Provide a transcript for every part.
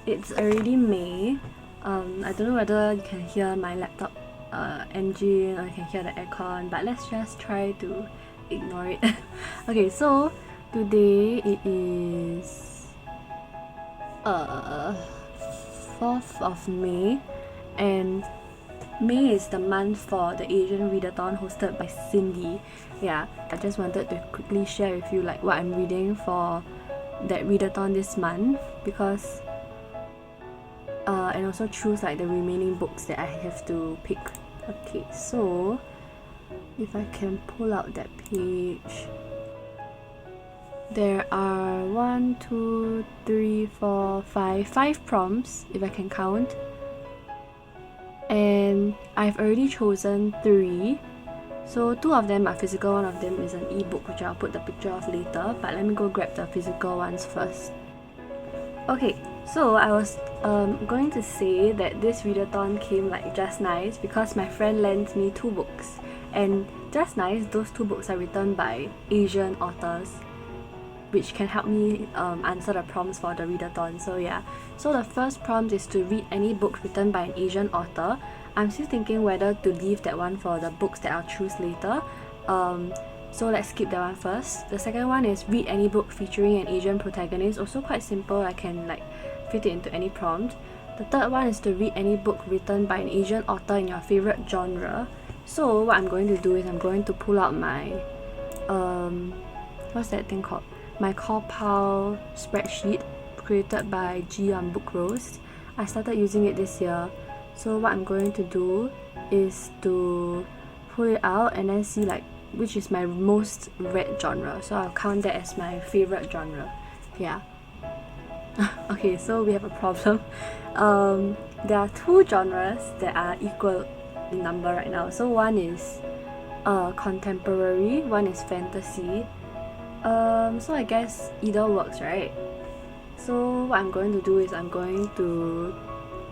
it's already May. I don't know whether you can hear my laptop engine or you can hear the aircon, but let's just try to ignore it. Okay, so today it is 4th of May, and May is the month for the Asian Readathon hosted by Cindy. Yeah, I just wanted to quickly share with you like what I'm reading for that readathon this month, because and also choose like the remaining books that I have to pick. Okay, so if I can pull out that page, there are 1, 2, 3, 4, 5 prompts if I can count, and I've already chosen 3. So 2 of them are physical, 1 of them is an ebook which I'll put the picture of later, but let me go grab the physical ones first. Okay, so I was going to say that this readathon came like just nice because my friend lent me 2 books, and just nice, those 2 books are written by Asian authors, which can help me answer the prompts for the readathon. So yeah, so the first prompt is to read any book written by an Asian author. I'm still thinking whether to leave that one for the books that I'll choose later. So let's skip that one first. The second one is read any book featuring an Asian protagonist. Also quite simple, I can like fit it into any prompt. The third one is to read any book written by an Asian author in your favorite genre. So what I'm going to do is I'm going to pull out my what's that thing called? My Corpal spreadsheet created by G on Book Roast. I started using it this year. So what I'm going to do is to pull it out and then see like which is my most read genre. So I'll count that as my favorite genre. Yeah. Okay, so we have a problem. There are 2 genres that are equal in number right now. So one is contemporary, one is fantasy. So I guess either works, right? So what I'm going to do is I'm going to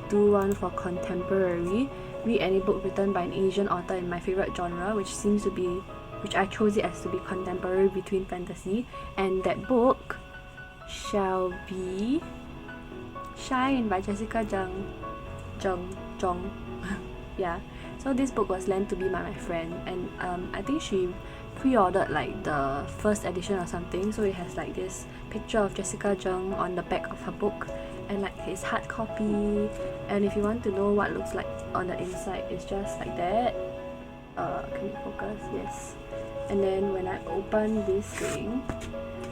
do one for contemporary. Read any book written by an Asian author in my favorite genre, which I chose it as to be contemporary between fantasy, and that book shall be Shine by Jessica Jung. Yeah, so this book was lent to me by my friend, and I think she pre-ordered like the first edition or something, so it has like this picture of Jessica Jung on the back of her book and like his hard copy, and if you want to know what it looks like on the inside, it's just like that. Can you focus? Yes. And then when I open this thing,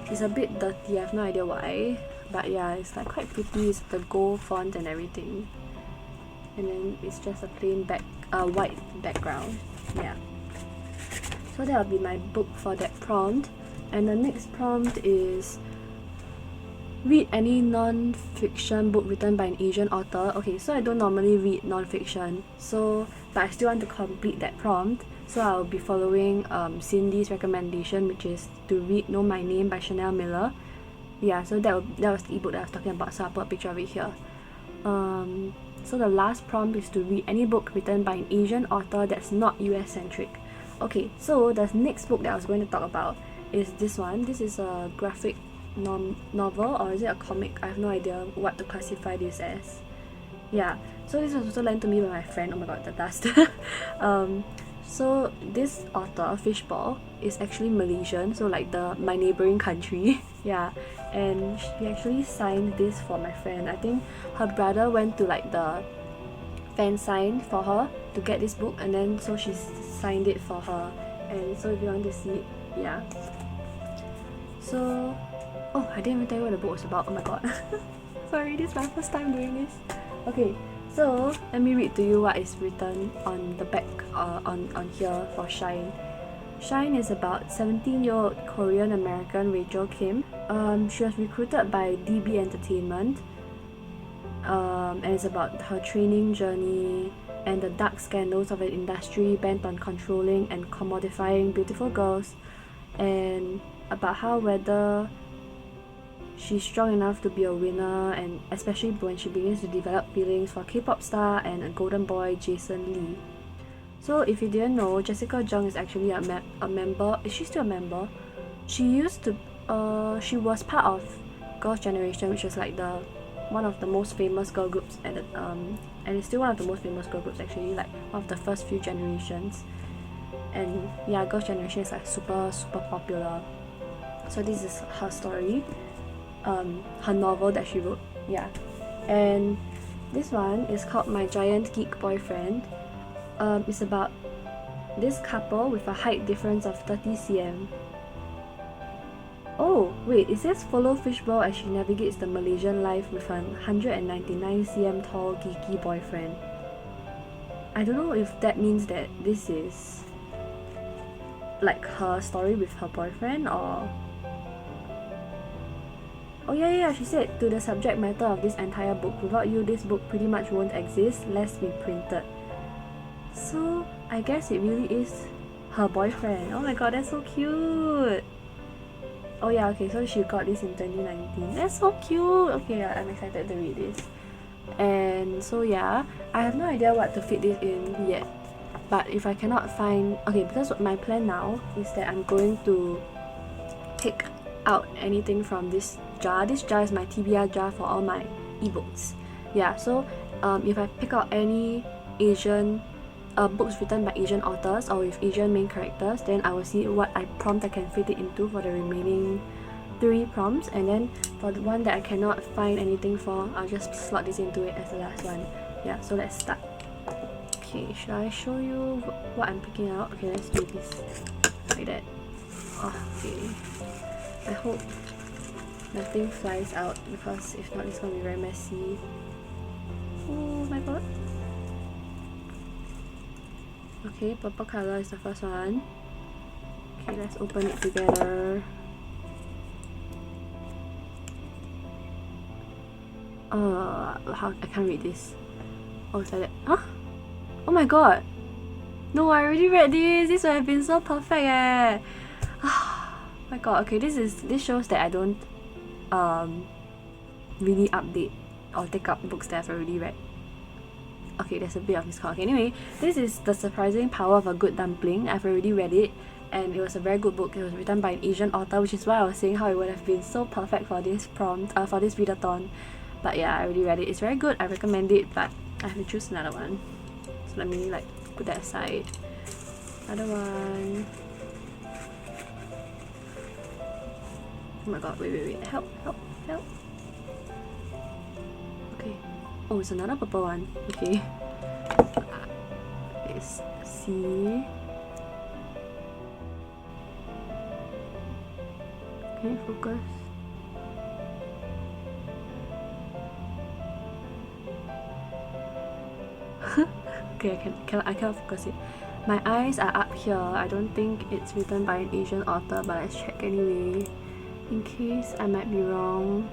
it's a bit dirty, I have no idea why, but yeah, it's like quite pretty. It's the gold font and everything, and then it's just a plain white background. Yeah, so that'll be my book for that prompt. And the next prompt is read any non-fiction book written by an Asian author. Okay, so I don't normally read non-fiction, but I still want to complete that prompt. So I'll be following Cindy's recommendation, which is to read Know My Name by Chanel Miller. Yeah, so that was the ebook that I was talking about, so I'll put a picture of it here. So the last prompt is to read any book written by an Asian author that's not US centric. Okay, so the next book that I was going to talk about is this one. This is a graphic novel, or is it a comic? I have no idea what to classify this as. Yeah, so this was also lent to me by my friend. Oh my god, the dust. So this author, Fishball, is actually Malaysian, so like my neighboring country. Yeah, and she actually signed this for my friend. I think her brother went to like the fan sign for her to get this book, and then so she signed it for her. And so if you want to see it, yeah. So, oh, I didn't even tell you what the book was about. Oh my god. Sorry, this is my first time doing this. Okay, so let me read to you what is written on the back on here for Shine. Shine is about 17-year-old Korean American Rachel Kim. She was recruited by DB Entertainment, and it's about her training journey and the dark scandals of an industry bent on controlling and commodifying beautiful girls, and about how whether she's strong enough to be a winner, and especially when she begins to develop feelings for K-pop star and a golden boy Jason Lee. So if you didn't know, Jessica Jung is actually a member. Is she still a member? She was part of Girls' Generation, which was like the one of the most famous girl groups at the, and it's still one of the most famous girl groups actually, like one of the first few generations. And yeah, Girls' Generation is like super popular. So this is her story, her novel that she wrote. Yeah, and this one is called My Giant Geek Boyfriend. It's about this couple with a height difference of 30 cm. Oh wait, it says follow Fishball as she navigates the Malaysian life with a 199 cm tall geeky boyfriend. I don't know if that means that this is like her story with her boyfriend, or... Oh yeah, she said, to the subject matter of this entire book, without you this book pretty much won't exist, lest be printed. So I guess it really is her boyfriend. Oh my god, that's so cute. Oh yeah, okay, so she got this in 2019. That's so cute. Okay, I'm excited to read this. And so yeah, I have no idea what to fit this in yet. But if I cannot find... Okay, because my plan now is that I'm going to take out anything from this jar. This jar is my TBR jar for all my ebooks. Yeah, so if I pick out any Asian books written by Asian authors or with Asian main characters, then I will see what prompt I can fit it into for the remaining 3 prompts, and then for the one that I cannot find anything for, I'll just slot this into it as the last one. Yeah, so let's start. Okay, should I show you what I'm picking out? Okay, let's do this like that. Okay, I hope nothing flies out, because if not, it's gonna be very messy. Oh my god. Okay, purple color is the first one. Okay, let's open it together. How I can't read this. Oh, it's like that. Huh? Oh my god. No, I already read this. This would have been so perfect eh. Oh my god. Okay, this shows that I don't really update or take up books that I've already read. Okay, there's a bit of miscount. Okay, anyway, this is The Surprising Power of a Good Dumpling. I've already read it, and it was a very good book. It was written by an Asian author, which is why I was saying how it would have been so perfect for this prompt, for this readathon. But yeah, I already read it. It's very good. I recommend it, but I have to choose another one. So let me like put that aside. Another one. Oh my god, wait. Help. Okay. Oh, it's another purple one. Okay. Let's see. Okay, focus. Okay, I cannot focus it. My eyes are up here. I don't think it's written by an Asian author, but let's check anyway, in case I might be wrong.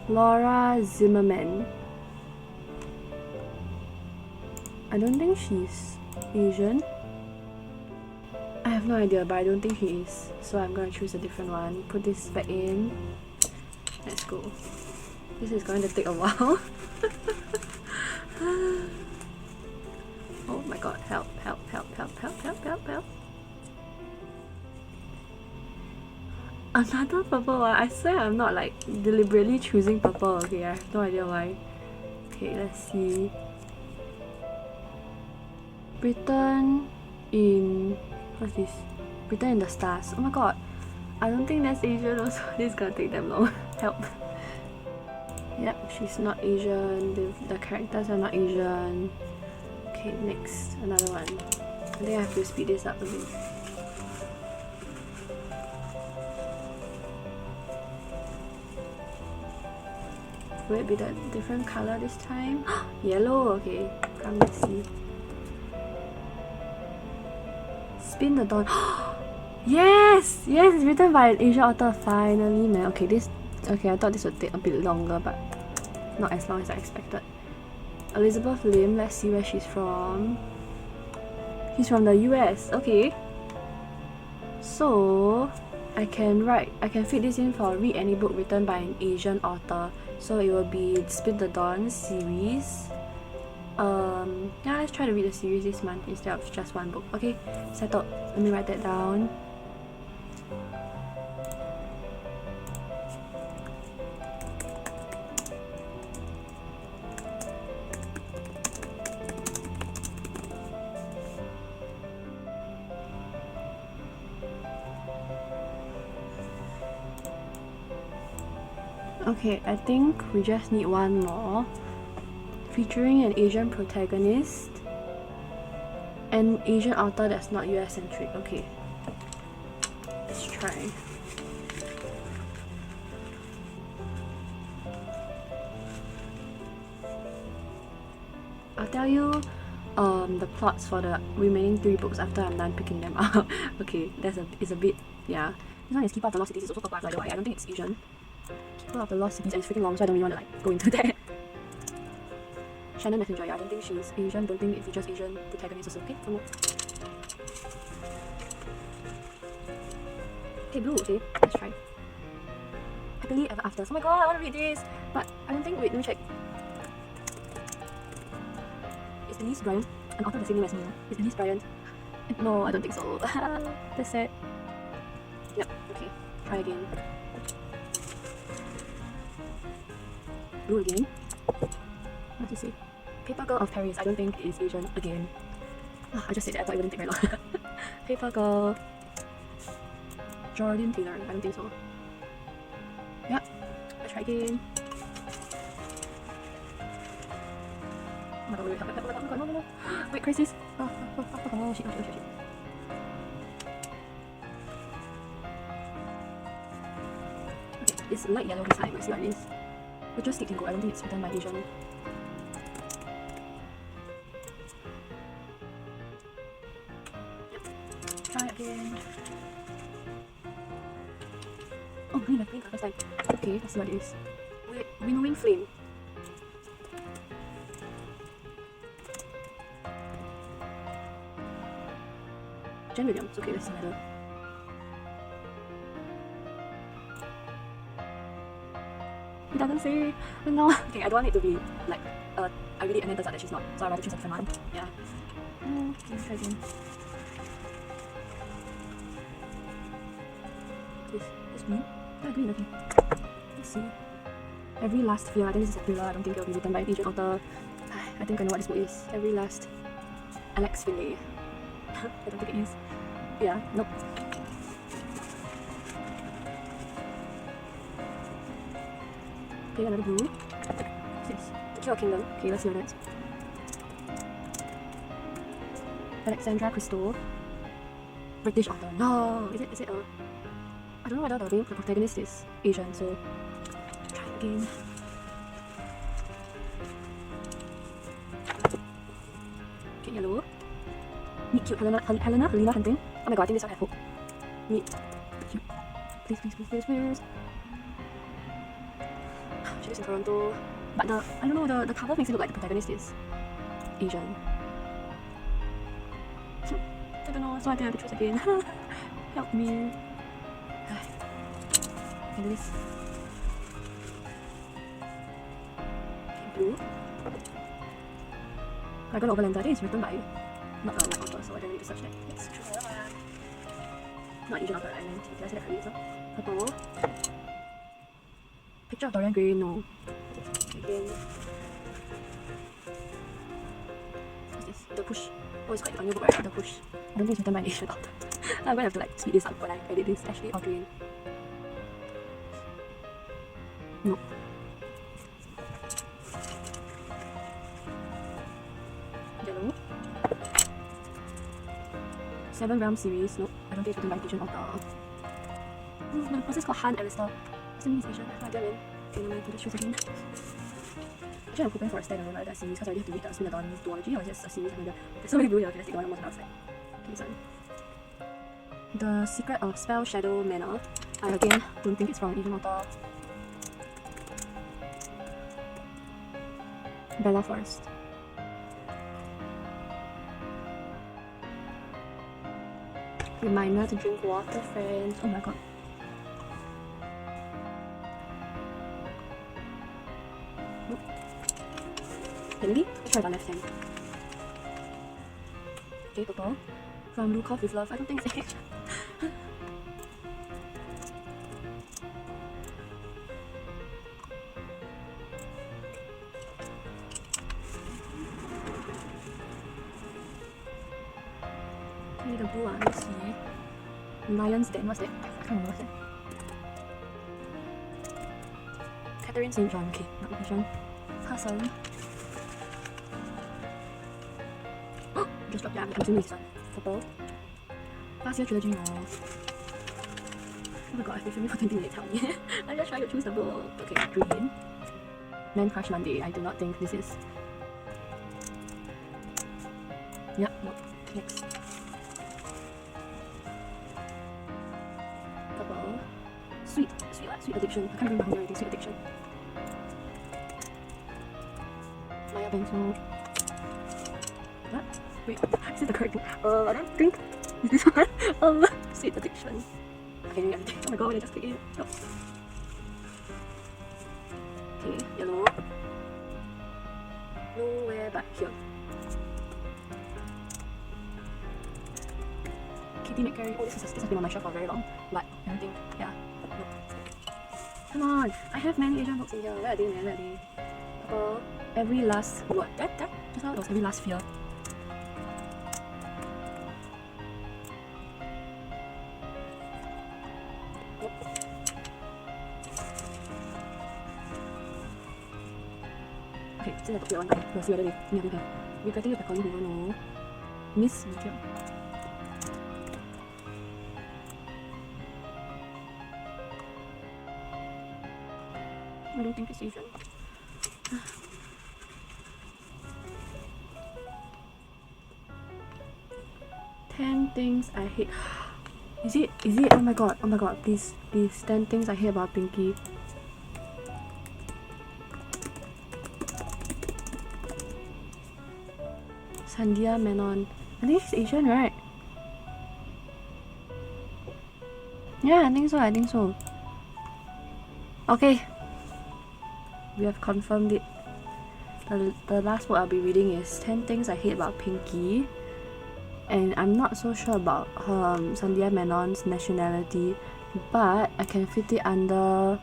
Laura Zimmerman. I don't think she's Asian. I have no idea, but I don't think she is. So I'm gonna choose a different one. Put this back in. Let's go. This is going to take a while. Oh my god, help. Another purple one. I swear I'm not like deliberately choosing purple. Okay, I have no idea why. Okay, let's see. Britain in... What's this? Britain in the Stars. Oh my god. I don't think that's Asian also. This is gonna take them long. Help. Yep, she's not Asian. The characters are not Asian. Okay, next. Another one. I think I have to speed this up a bit. Will it be the different color this time? Yellow, okay. Come, let's see. Spin the Dawn. Yes! Yes, it's written by an Asian author. Finally, man. Okay, I thought this would take a bit longer, but not as long as I expected. Elizabeth Lim, let's see where she's from. She's from the US. Okay. So I can fit this in for read any book written by an Asian author. So it will be Spin the Dawn series. Yeah, let's try to read the series this month instead of just one book. Okay, settled. Let me write that down. Okay, I think we just need one more. Featuring an Asian protagonist. An Asian author that's not US centric. Okay. Let's try. I'll tell you the plots for the remaining 3 books after I'm done picking them up. Okay, it's a bit, yeah. This one is Keeper of the Lost Cities, it's also called, by the way. I don't think it's Asian. Keeper of the Lost Cities, and it's freaking long, so I don't really want to like go into that. Shannon Messenger, yeah, I don't think she's Asian, don't think it features Asian protagonists also. Okay, some more. Okay, blue, okay, let's try. Happily Ever After. Oh my god, I want to read this! But I don't think, wait, let me check. Is Elise Bryant an author of the same name as me? Is Elise Bryant? No, I don't think so. That's sad. Yep, okay, try again. Blue again. What does it say? Paper Girl of Paris. I don't think it's Asian again. I just said that, I thought it wouldn't take very long. Paper Girl. Jordan Taylor. I don't think so. Yep. Let's try again. Oh my god, wait, oh my god, no. Wait, crisis. Oh shit. Okay, it's light yellow this time. Let's see what it is. We'll just stick and go. I don't think it's written by Asian. Try again. Oh, green first time. Okay, let's see what it is. Wait, Winnowing Flame. Jen Williams. Okay, let's see whether. It doesn't say. No. Okay, I don't want it to be like I read it and then turns out that she's not. So I'd rather choose a different one. Yeah. Okay, try again. This green? Yeah, green, okay. Let's see. Every Last Fear. I think this is a thriller. I don't think it will be written by an Asian author. I think I know what this book is. Every Last. Alex Finlay. I don't think it is. Yeah, nope. Okay, another blue. What's this? The Cure Kingdom. Okay, let's see what that's. Alexandra Christou. British author. No! Is it I don't know whether the protagonist is Asian, so try it again. Okay, yellow. Meet cute Helena Hunting. Oh my god, I think this one I have hope. Meet cute. Please. She lives in Toronto. But I don't know, the cover makes it look like the protagonist is Asian. I don't know, so I think I have to choose again. Help me. I do this. Okay, blue. Dragon Overlander. I think it's written by not a white author, so I don't need to search that. Let's try. Not Asian author, I meant. Did I say that correctly? So, purple. Picture of Dorian Gray, no. Again. What's this? The Push. Oh, it's quite a new book, right? The Push. I don't think it's written by an Asian author. I'm gonna have to like speed this up when I edit this. Ashley Audrey. No. Yellow. Seven Realms series. Nope. I don't think it's written by an Asian author. What's this called? Han Alistair. What's the name is Asian? I don't know. Okay, never mind. I'll just choose again. Actually, I'm hoping for a standalone like that series because I already have to read the Spin the Dawn duology, or just a series. There's so many blue here. Okay, let's take the one almost outside. Okay, this one. The Secret of Spell Shadow Manor. I again don't think it's from an Asian author. Bella Forest. Reminder to drink water, friends. Oh my god. Nope. Maybe? Let's try the left hand. Okay, purple. From Lukov with Love. I don't think it's Asian. The blue one, let's see. Lion's Den, what's that? I can't remember what's that. Catherine St. John. Okay, not this one. Sorry. Oh, just dropped that. I'm assuming this one. Purple. Last year trilogy. Oh my god, I feel for 20 minutes. Help me. I'm just trying to choose the book. Okay, green. Man Crush Monday. I do not think this is. Yep, no. Next. Purple. Sweet. Sweet what? Sweet Addiction. I can't remember already. Sweet Addiction. Maya Bengso. What? Wait, is it the correct book? I don't think is this one. Sweet Addiction. Okay, everything. Oh my god, I just click it. Oh. Okay, yellow. Nowhere but here. Kitty McCary. Oh, this has been on my shelf for very long. But everything, yeah. No. Come on, I have many Asian books in here. Where are they? Where are they? Purple. Every last word. That just now it was every last fear. Okay, 现在读完了，我是 whether they never have. Regretting it by Colleen Hoover, no. Miss Retail. I don't think it's Asian. 10 things I hate. Is it? Oh my god, please. 10 things I hate about Pinky. Sandhya Menon. I think she's Asian, right? Yeah, I think so. Okay. We have confirmed it. The last book I'll be reading is 10 Things I Hate About Pinky. And I'm not so sure about Sandhya Menon's nationality, but I can fit it under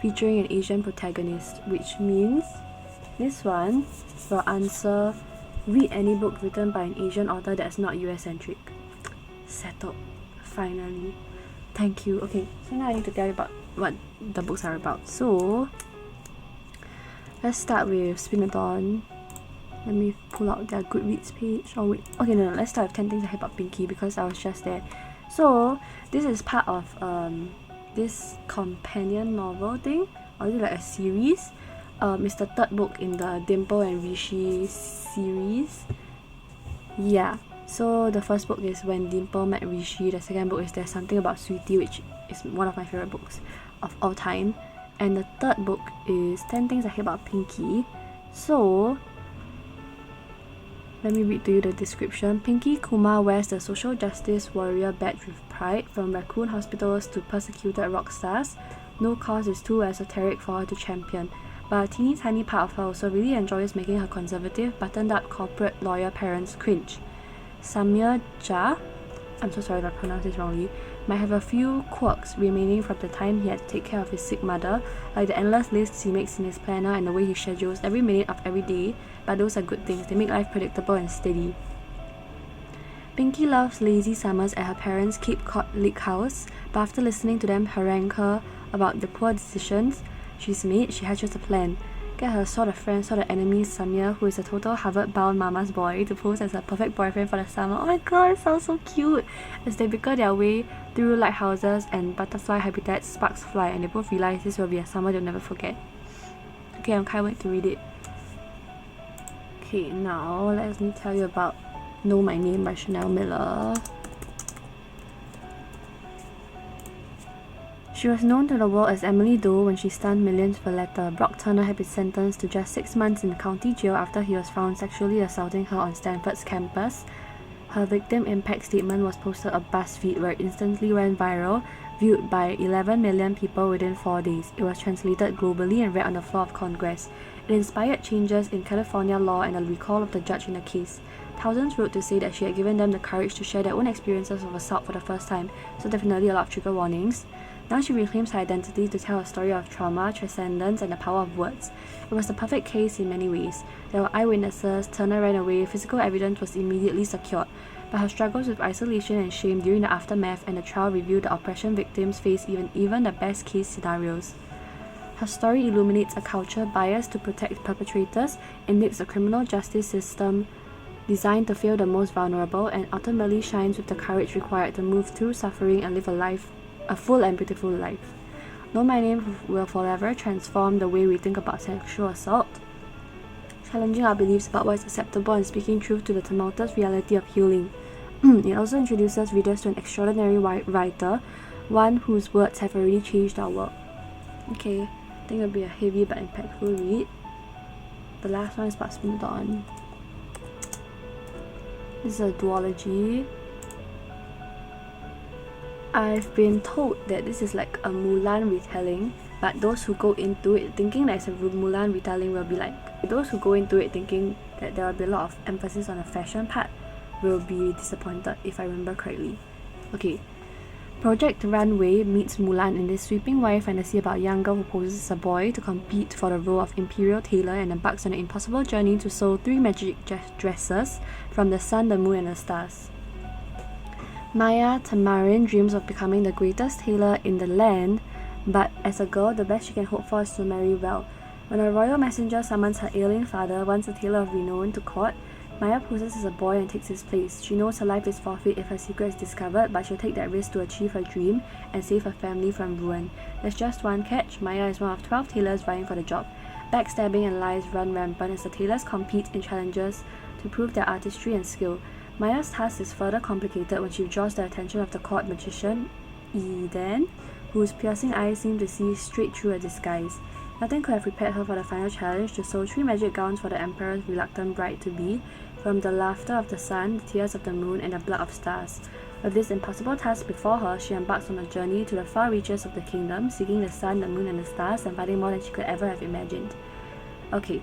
featuring an Asian protagonist, which means this one will answer read any book written by an Asian author that's not US-centric. Settled. Finally. Thank you. Okay, so now I need to tell you about what the books are about. So, let's start with Spinathon. Let me pull out their Goodreads page. Oh wait, okay, no, let's start with 10 Things I Hate About Pinky because I was just there. So, this is part of this companion novel thing, or is it like a series? It's the third book in the Dimple and Rishi series. Yeah, so the first book is When Dimple Met Rishi. The second book is There's Something About Sweetie, which is one of my favorite books of all time. And the third book is 10 Things I Hate About Pinky. So, let me read to you the description. Pinky Kumar wears the social justice warrior badge with pride. From raccoon hospitals to persecuted rock stars, no cause is too esoteric for her to champion. But a teeny tiny part of her also really enjoys making her conservative, buttoned-up corporate lawyer parents cringe. Samir Jha, I'm so sorry if I pronounced this wrongly, might have a few quirks remaining from the time he had to take care of his sick mother, like the endless lists he makes in his planner and the way he schedules every minute of every day, but those are good things. They make life predictable and steady. Pinky loves lazy summers at her parents' Cape Cod lake house, but after listening to them harangue her about the poor decisions she's made, she hatches a plan. Get her sort of friend, sort of enemy, Samir, who is a total Harvard-bound mama's boy, to pose as a perfect boyfriend for the summer. Oh my god, it sounds so cute! As they bicker their way through lighthouses and butterfly habitats, sparks fly, and they both realize this will be a summer they'll never forget. Okay, I'm can't wait to read it. Okay, now let me tell you about Know My Name by Chanel Miller. She was known to the world as Emily Doe when she stunned millions with a letter. Brock Turner had been sentenced to just 6 months in county jail after he was found sexually assaulting her on Stanford's campus. Her victim impact statement was posted on BuzzFeed, where it instantly went viral, viewed by 11 million people within 4 days. It was translated globally and read on the floor of Congress. It inspired changes in California law and a recall of the judge in the case. Thousands wrote to say that she had given them the courage to share their own experiences of assault for the first time, so definitely a lot of trigger warnings. Now she reclaims her identity to tell a story of trauma, transcendence, and the power of words. It was the perfect case in many ways. There were eyewitnesses, Turner ran away, physical evidence was immediately secured. But her struggles with isolation and shame during the aftermath and the trial revealed the oppression victims faced even the best case scenarios. Her story illuminates a culture biased to protect perpetrators amidst a criminal justice system designed to fail the most vulnerable, and ultimately shines with the courage required to move through suffering and live a full and beautiful life. Know My Name will forever transform the way we think about sexual assault, challenging our beliefs about what is acceptable and speaking truth to the tumultuous reality of healing. It also introduces readers to an extraordinary writer, one whose words have already changed our world. Okay, I think it'll be a heavy but impactful read. The last one is about Spin Dawn. This is a duology. I've been told that this is like a Mulan retelling, but those who go into it thinking that it's a Mulan retelling will be like, those who go into it thinking that there will be a lot of emphasis on the fashion part will be disappointed, if I remember correctly. Okay, Project Runway meets Mulan in this sweeping YA fantasy about a young girl who poses as a boy to compete for the role of Imperial Tailor and embarks on an impossible journey to sew 3 magic dresses from the sun, the moon, and the stars. Maya Tamarin dreams of becoming the greatest tailor in the land, but as a girl, the best she can hope for is to marry well. When a royal messenger summons her ailing father, once a tailor of renown, to court, Maya poses as a boy and takes his place. She knows her life is forfeit if her secret is discovered, but she'll take that risk to achieve her dream and save her family from ruin. There's just one catch: Maya is one of 12 tailors vying for the job. Backstabbing and lies run rampant as the tailors compete in challenges to prove their artistry and skill. Maya's task is further complicated when she draws the attention of the court magician, Eden, whose piercing eyes seem to see straight through a disguise. Nothing could have prepared her for the final challenge to sew 3 magic gowns for the Emperor's reluctant bride-to-be, from the laughter of the sun, the tears of the moon, and the blood of stars. With this impossible task before her, she embarks on a journey to the far reaches of the kingdom, seeking the sun, the moon, and the stars, and finding more than she could ever have imagined. Okay,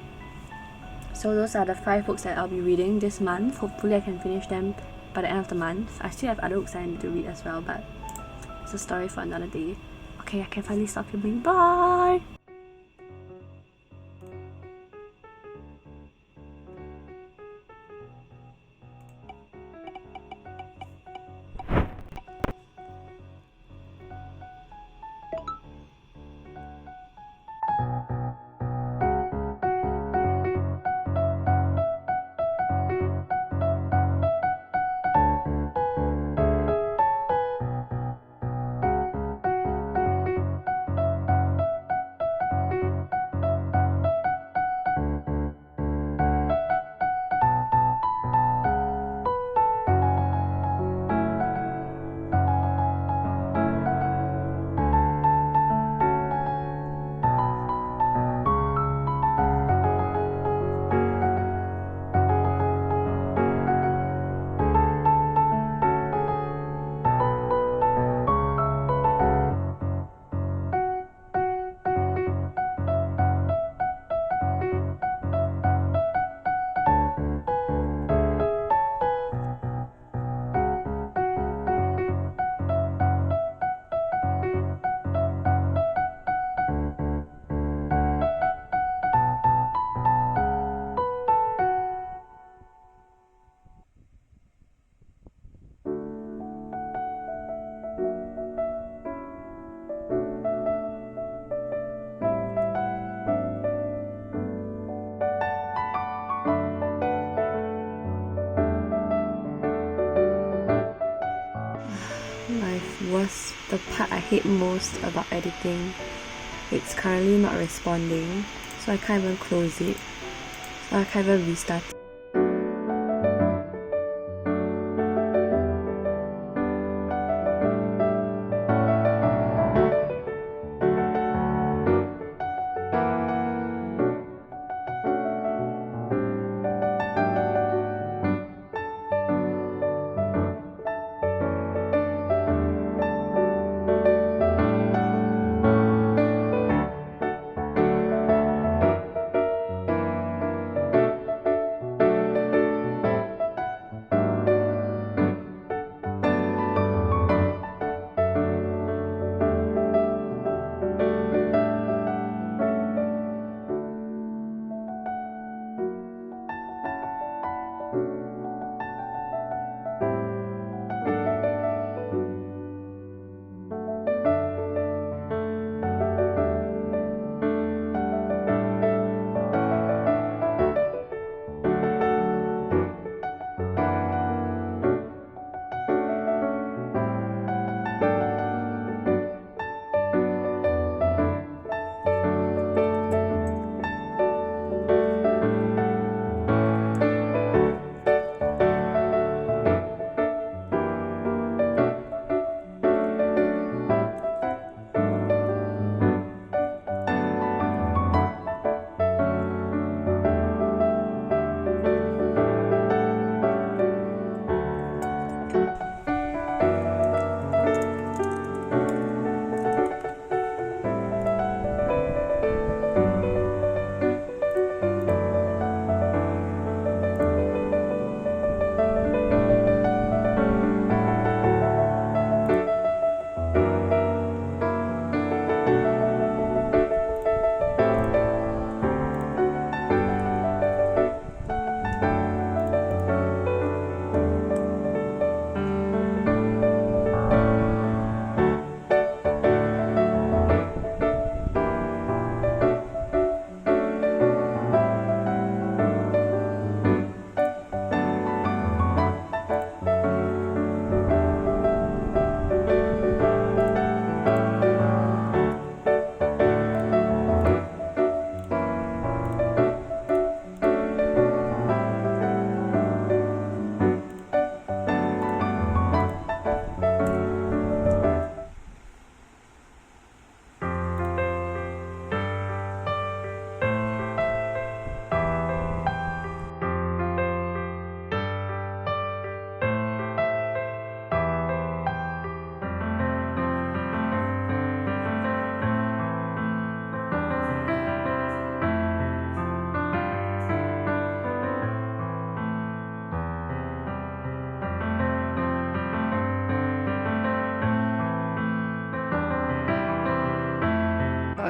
so those are the 5 books that I'll be reading this month. Hopefully I can finish them by the end of the month. I still have other books I need to read as well, but it's a story for another day. Okay, I can finally stop filming. Bye! The part I hate most about editing, it's currently not responding, so I can't even close it, so I can't even restart it.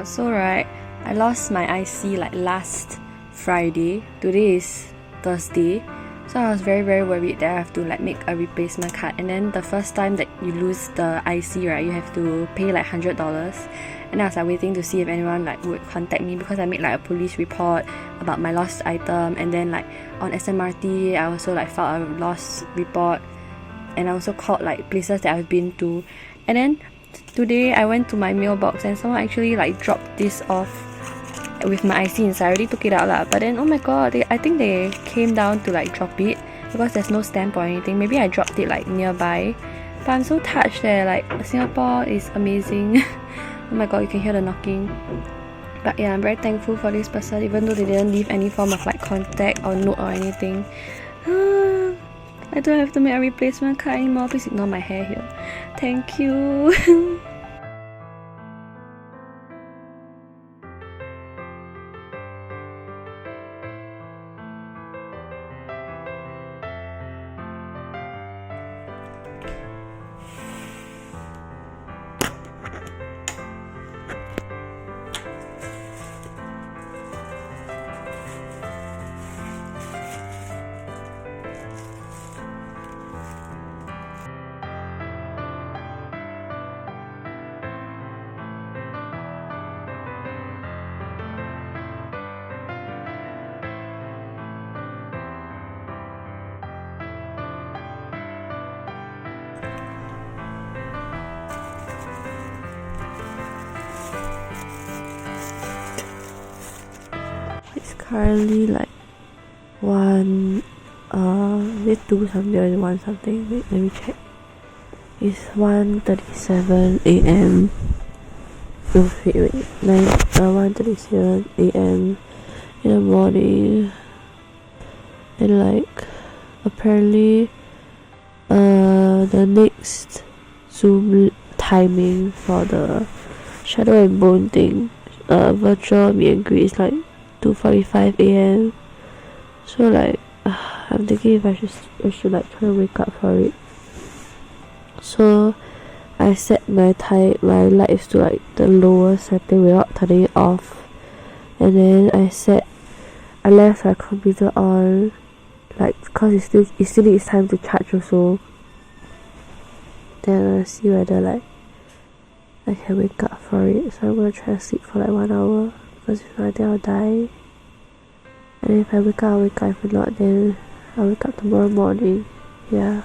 god, so right, I lost my IC like last Friday. Today is Thursday. So I was very worried that I have to like make a replacement card, and then the first time that you lose the IC, right, you have to pay like $100. And I was like waiting to see if anyone like would contact me, because I made like a police report about my lost item, and then like on SMRT I also like filed a lost report, and I also called like places that I've been to. And then today I went to my mailbox and someone actually like dropped this off with my IC inside. I already took it out lah, but then oh my god, I think they came down to like drop it because there's no stamp or anything. Maybe I dropped it like nearby, but I'm so touched that like Singapore is amazing. Oh my god, you can hear the knocking. But yeah, I'm very thankful for this person, even though they didn't leave any form of like contact or note or anything. I don't have to make a replacement card anymore. Please ignore my hair here. Thank you. It's currently like 1 2 something or 1 something. Wait, let me check. It's 1:37 AM. No, wait, 1:37 AM in the morning. And like apparently the next Zoom timing for the Shadow and Bone thing, virtual meet and greet, is like 2:45 AM. So like I'm thinking if I should like try to wake up for it. So I set my lights to like the lowest setting without turning it off, and then I left my computer on, like because it still needs time to charge also. Then I'll see whether like I can wake up for it. So I'm gonna try to sleep for like 1 hour, because if not I think I'll die. And if I wake up, I'll wake up. If not, then I'll wake up tomorrow morning. Yeah.